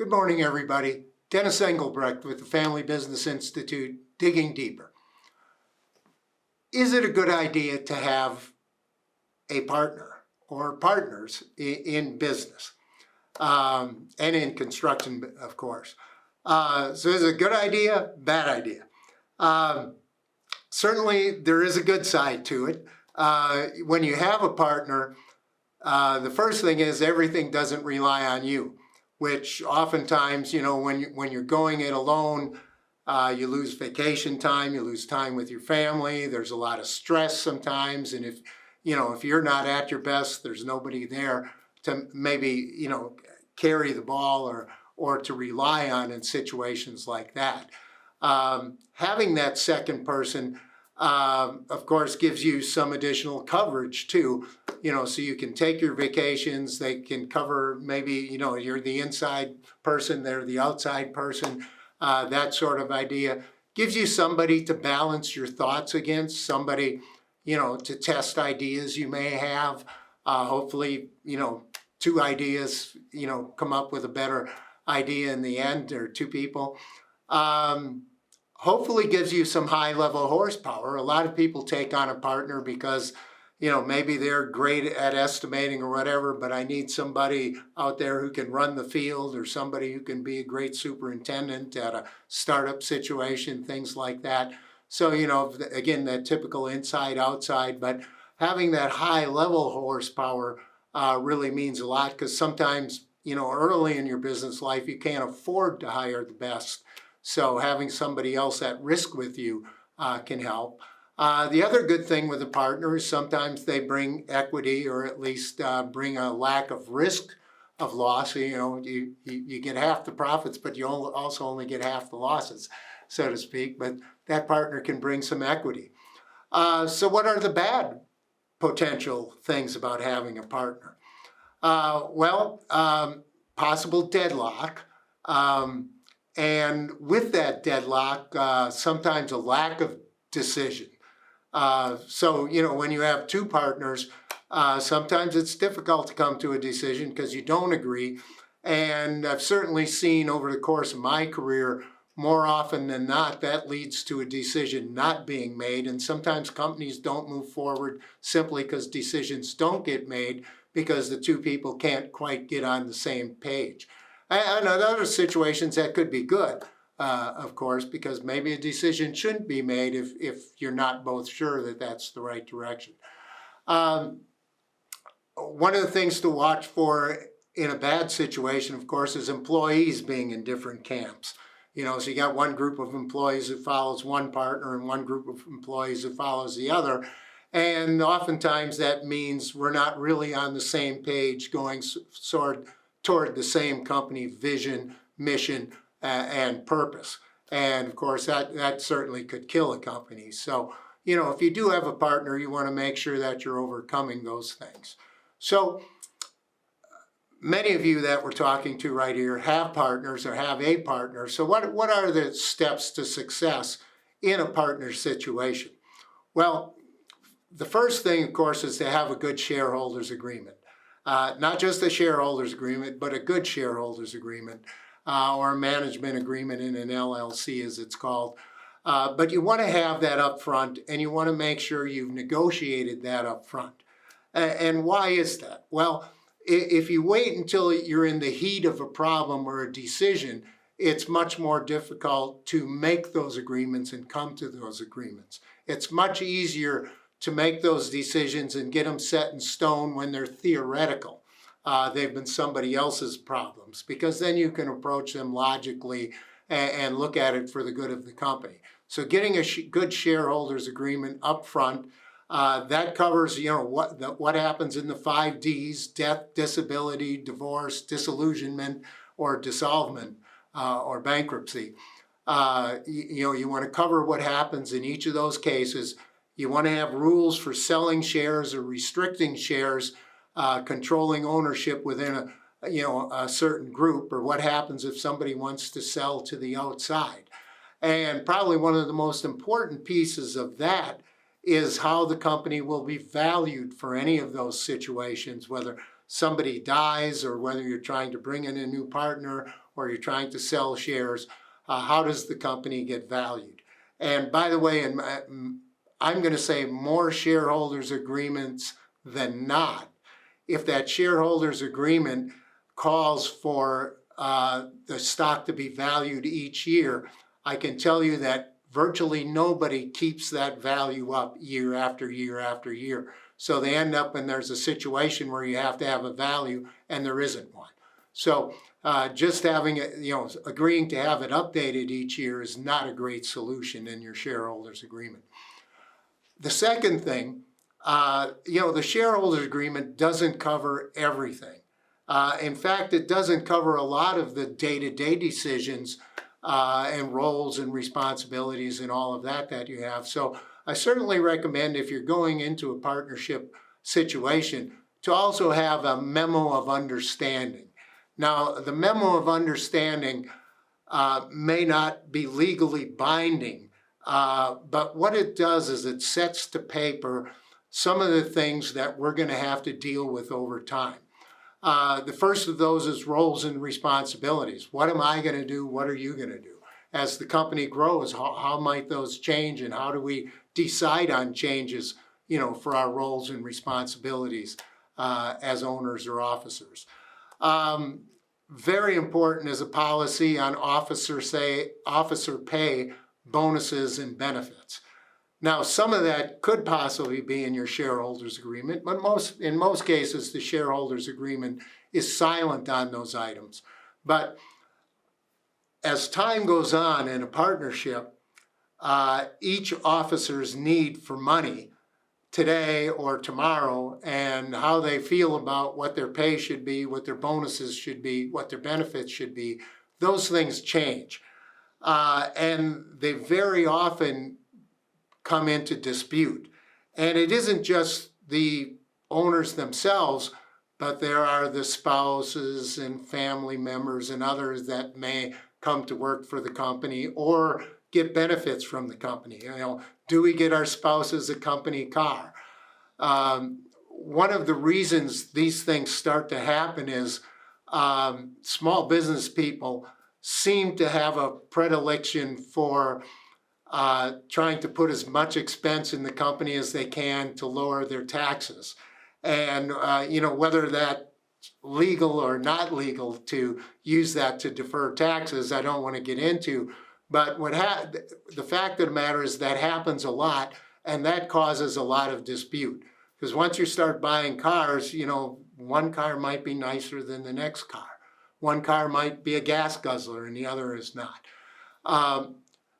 Good morning, everybody. Dennis Engelbrecht with the Family Business Institute, digging deeper. Is it a good idea to have a partner or partners in business and in construction, of course? So is it a good idea, bad idea? Certainly, there is a good side to it. When you have a partner, the first thing is everything doesn't rely on you, which oftentimes, when you're going it alone, you lose vacation time, you lose time with your family, there's a lot of stress sometimes, and if you're not at your best, there's nobody there to maybe, carry the ball or to rely on in situations like that. Having that second person, of course, gives you some additional coverage too, so you can take your vacations, they can cover maybe, you're the inside person, they're the outside person, that sort of idea. Gives you somebody to balance your thoughts against, somebody, to test ideas you may have. Hopefully, two ideas, come up with a better idea in the end, or two people. Hopefully gives you some high-level horsepower. A lot of people take on a partner because, maybe they're great at estimating or whatever, but I need somebody out there who can run the field, or somebody who can be a great superintendent at a startup situation, things like that. So, again, that typical inside-outside, but having that high-level horsepower really means a lot, because sometimes, early in your business life, you can't afford to hire the best. So having somebody else at risk with you can help. The other good thing with a partner is sometimes they bring equity, or at least bring a lack of risk of loss. You get half the profits, but you also only get half the losses, so to speak. But that partner can bring some equity. So what are the bad potential things about having a partner? Possible deadlock. And with that deadlock, sometimes a lack of decision. So, when you have two partners, sometimes it's difficult to come to a decision because you don't agree. And I've certainly seen over the course of my career, more often than not, that leads to a decision not being made. And sometimes companies don't move forward simply because decisions don't get made because the two people can't quite get on the same page. And in other situations, that could be good, of course, because maybe a decision shouldn't be made if you're not both sure that that's the right direction. One of the things to watch for in a bad situation, of course, is employees being in different camps. So you got one group of employees who follows one partner and one group of employees who follows the other. And oftentimes that means we're not really on the same page, going toward the same company vision, mission, and purpose. And of course, that certainly could kill a company. So, if you do have a partner, you want to make sure that you're overcoming those things. So many of you that we're talking to right here have partners or have a partner. So what are the steps to success in a partner situation? Well, the first thing, of course, is to have a good shareholders agreement. Not just a shareholders agreement, but a good shareholders agreement, or a management agreement in an LLC, as it's called. But you want to have that up front, and you want to make sure you've negotiated that up front. And why is that? Well, if you wait until you're in the heat of a problem or a decision, it's much more difficult to make those agreements and come to those agreements. It's much easier to make those decisions and get them set in stone when they're theoretical. They've been somebody else's problems, because then you can approach them logically and look at it for the good of the company. So getting a good shareholders agreement up front, that covers, what happens in the 5 Ds: death, disability, divorce, disillusionment, or dissolvement, or bankruptcy. You want to cover what happens in each of those cases. You want to have rules for selling shares or restricting shares, controlling ownership within a certain group, or what happens if somebody wants to sell to the outside. And probably one of the most important pieces of that is how the company will be valued for any of those situations, whether somebody dies or whether you're trying to bring in a new partner or you're trying to sell shares, how does the company get valued? And by the way, I'm going to say more shareholders agreements than not, if that shareholders agreement calls for the stock to be valued each year, I can tell you that virtually nobody keeps that value up year after year after year. So they end up when there's a situation where you have to have a value and there isn't one. So just having it, agreeing to have it updated each year is not a great solution in your shareholders agreement. The second thing, the shareholders agreement doesn't cover everything. In fact, it doesn't cover a lot of the day-to-day decisions and roles and responsibilities and all of that you have. So I certainly recommend, if you're going into a partnership situation, to also have a memo of understanding. Now, the memo of understanding may not be legally binding, but what it does is it sets to paper some of the things that we're going to have to deal with over time. The first of those is roles and responsibilities. What am I going to do? What are you going to do? As the company grows, how might those change, and how do we decide on changes, for our roles and responsibilities as owners or officers? Very important is a policy on officer pay, bonuses, and benefits. Now, some of that could possibly be in your shareholders agreement, but in most cases, the shareholders agreement is silent on those items. But as time goes on in a partnership, each officer's need for money today or tomorrow, and how they feel about what their pay should be, what their bonuses should be, what their benefits should be, those things change. And they very often come into dispute. And it isn't just the owners themselves, but there are the spouses and family members and others that may come to work for the company or get benefits from the company. Do we get our spouses a company car? One of the reasons these things start to happen is small business people seem to have a predilection for trying to put as much expense in the company as they can to lower their taxes. And, whether that's legal or not legal to use that to defer taxes, I don't want to get into. But the fact of the matter is that happens a lot, and that causes a lot of dispute. Because once you start buying cars, one car might be nicer than the next car. One car might be a gas guzzler and the other is not.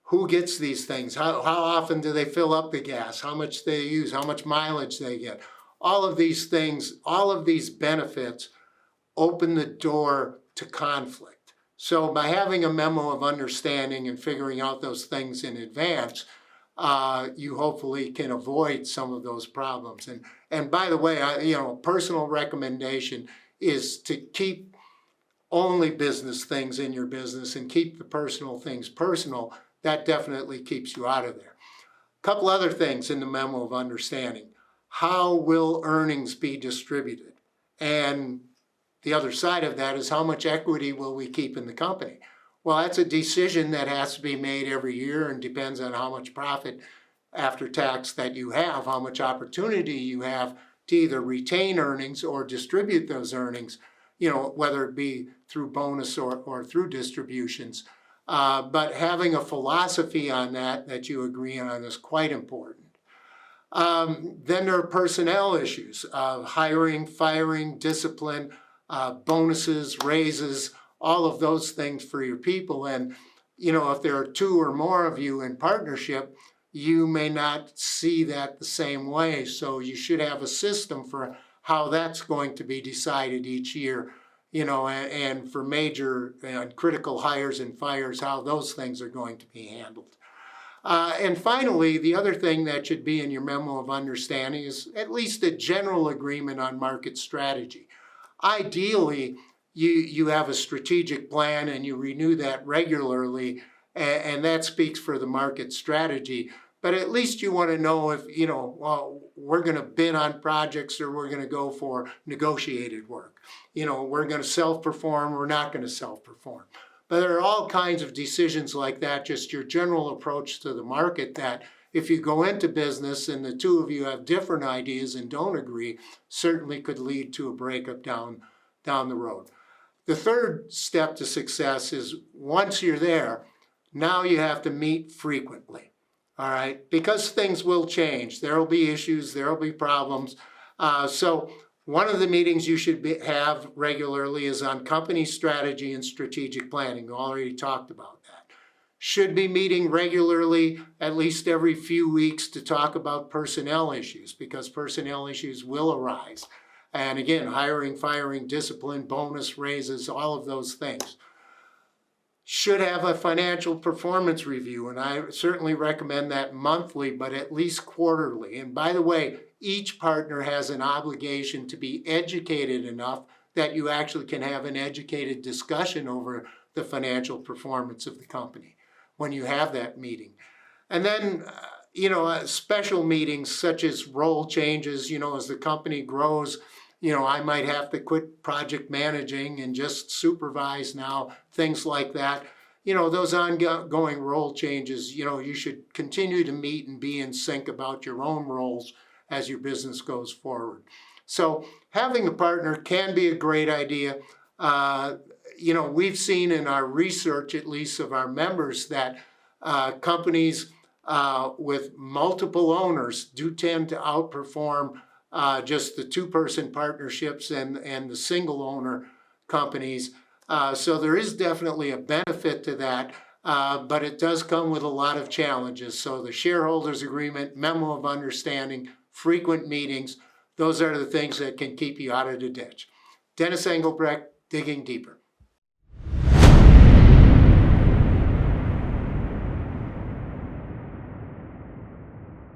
Who gets these things? How often do they fill up the gas? How much they use? How much mileage they get? All of these things, all of these benefits open the door to conflict. So by having a memo of understanding and figuring out those things in advance, you hopefully can avoid some of those problems. And by the way, personal recommendation is to keep only business things in your business and keep the personal things personal. That definitely keeps you out of there. A couple other things in the memo of understanding. How will earnings be distributed? And the other side of that is, how much equity will we keep in the company? Well, that's a decision that has to be made every year and depends on how much profit after tax that you have, how much opportunity you have to either retain earnings or distribute those earnings, whether it be through bonus or through distributions. But having a philosophy on that you agree on is quite important. Then there are personnel issues, hiring, firing, discipline, bonuses, raises, all of those things for your people. And, if there are two or more of you in partnership, you may not see that the same way. So you should have a system for how that's going to be decided each year, and for major and critical hires and fires, how those things are going to be handled. And finally, the other thing that should be in your memo of understanding is at least a general agreement on market strategy. Ideally, you have a strategic plan and you renew that regularly, and that speaks for the market strategy. But at least you want to know if, we're going to bid on projects or we're going to go for negotiated work. We're going to self-perform, we're not going to self-perform. But there are all kinds of decisions like that, just your general approach to the market, that if you go into business and the two of you have different ideas and don't agree, certainly could lead to a breakup down the road. The third step to success is once you're there, now you have to meet frequently, all right? Because things will change. There will be issues, there will be problems. So one of the meetings you should have regularly is on company strategy and strategic planning. We already talked about that. Should be meeting regularly, at least every few weeks, to talk about personnel issues, because personnel issues will arise. And again, hiring, firing, discipline, bonus, raises, all of those things. Should have a financial performance review, and I certainly recommend that monthly, but at least quarterly. And by the way, each partner has an obligation to be educated enough that you actually can have an educated discussion over the financial performance of the company when you have that meeting. And then, special meetings such as role changes, as the company grows, I might have to quit project managing and just supervise now, things like that. Those ongoing role changes, you should continue to meet and be in sync about your own roles as your business goes forward. So having a partner can be a great idea. We've seen in our research, at least of our members, that companies with multiple owners do tend to outperform just the two-person partnerships and the single owner companies. So there is definitely a benefit to that, but it does come with a lot of challenges. So the shareholders agreement, memo of understanding, frequent meetings, those are the things that can keep you out of the ditch. Dennis Engelbrecht, Digging Deeper.